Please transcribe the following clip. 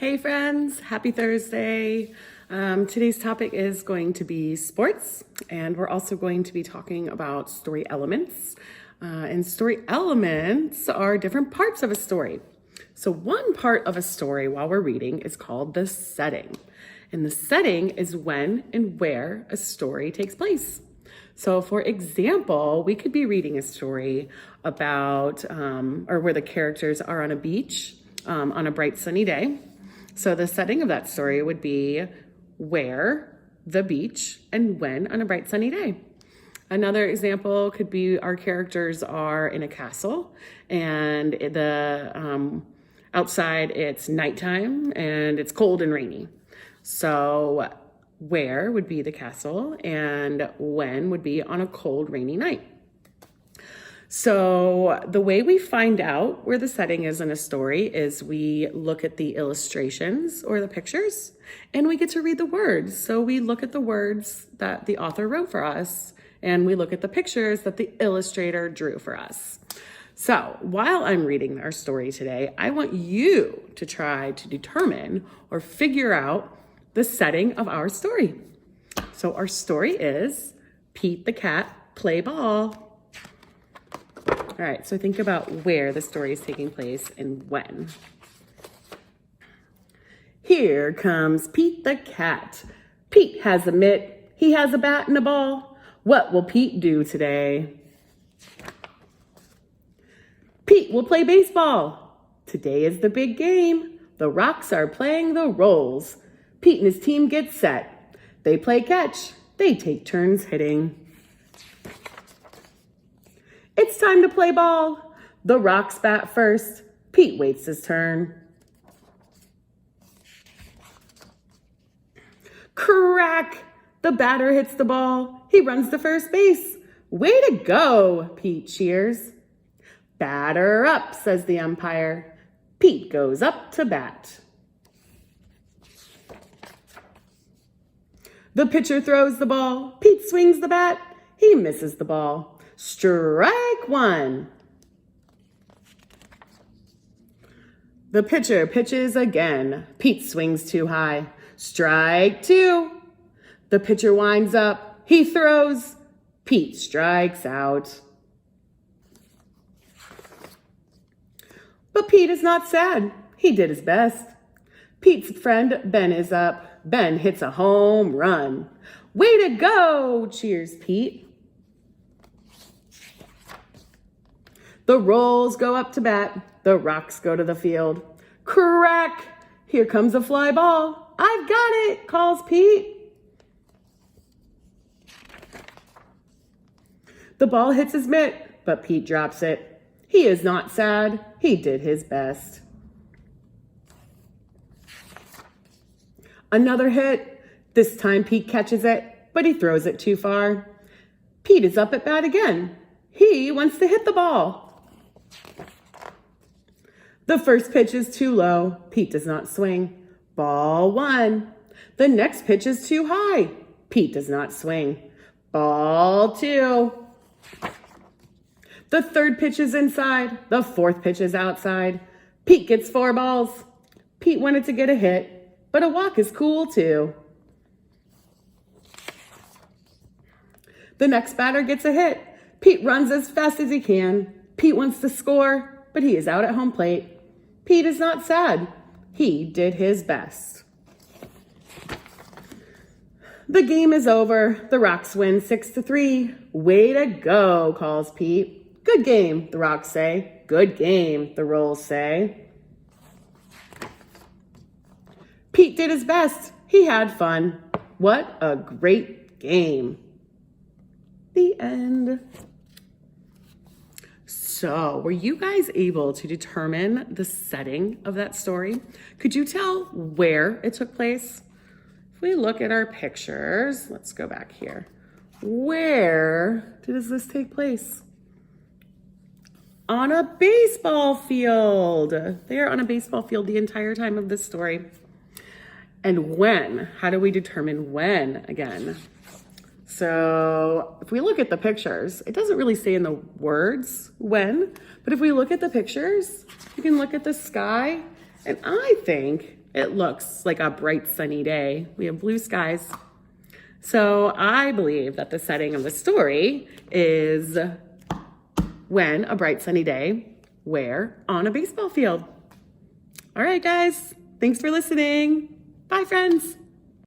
Hey friends, happy Thursday. Today's topic is going to be sports, and we're also going to be talking about story elements. And story elements are different parts of a story. So one part of a story while we're reading is called the setting. And the setting is when and where a story takes place. So for example, we could be reading a story about, or where the characters are on a beach on a bright sunny day. So the setting of that story would be where, the beach, and when on a bright sunny day. Another example could be our characters are in a castle and outside it's nighttime and it's cold and rainy. So where would be the castle and when would be on a cold, rainy night. So the way we find out where the setting is in a story is we look at the illustrations or the pictures and we get to read the words. So we look at the words that the author wrote for us and we look at the pictures that the illustrator drew for us. So while I'm reading our story today, I want you to try to determine or figure out the setting of our story. So our story is Pete the cat play ball. All right, so think about where the story is taking place and when. Here comes Pete the cat. Pete has a mitt, he has a bat and a ball. What will Pete do today? Pete will play baseball. Today is the big game. The Rocks are playing the Rolls. Pete and his team get set. They play catch. They take turns hitting. It's time to play ball. The Rocks bat first. Pete waits his turn. Crack! The batter hits the ball. He runs to first base. Way to go, Pete cheers. Batter up, says the umpire. Pete goes up to bat. The pitcher throws the ball. Pete swings the bat. He misses the ball. Strike one. The pitcher pitches again. Pete swings too high. Strike two. The pitcher winds up. He throws. Pete strikes out. But Pete is not sad. He did his best. Pete's friend Ben is up. Ben hits a home run. Way to go, cheers Pete. The Rolls go up to bat. The Rocks go to the field. Crack! Here comes a fly ball. I've got it, calls Pete. The ball hits his mitt, but Pete drops it. He is not sad. He did his best. Another hit. This time Pete catches it, but he throws it too far. Pete is up at bat again. He wants to hit the ball. The first pitch is too low. Pete does not swing. Ball one. The next pitch is too high. Pete does not swing. Ball two. The third pitch is inside. The fourth pitch is outside. Pete gets 4 balls. Pete wanted to get a hit, but a walk is cool too. The next batter gets a hit. Pete runs as fast as he can. Pete wants to score, but he is out at home plate. Pete is not sad. He did his best. The game is over. The Rocks win 6-3. Way to go, calls Pete. Good game, the Rocks say. Good game, the Rolls say. Pete did his best. He had fun. What a great game. The end. So, were you guys able to determine the setting of that story? Could you tell where it took place? If we look at our pictures, let's go back here. Where does this take place? On a baseball field. They are on a baseball field the entire time of this story. And when? How do we determine when again? So if we look at the pictures, it doesn't really say in the words when, but if we look at the pictures, you can look at the sky, and I think it looks like a bright sunny day. We have blue skies. So I believe that the setting of the story is when a bright sunny day, where? On a baseball field. All right, guys. Thanks for listening. Bye, friends.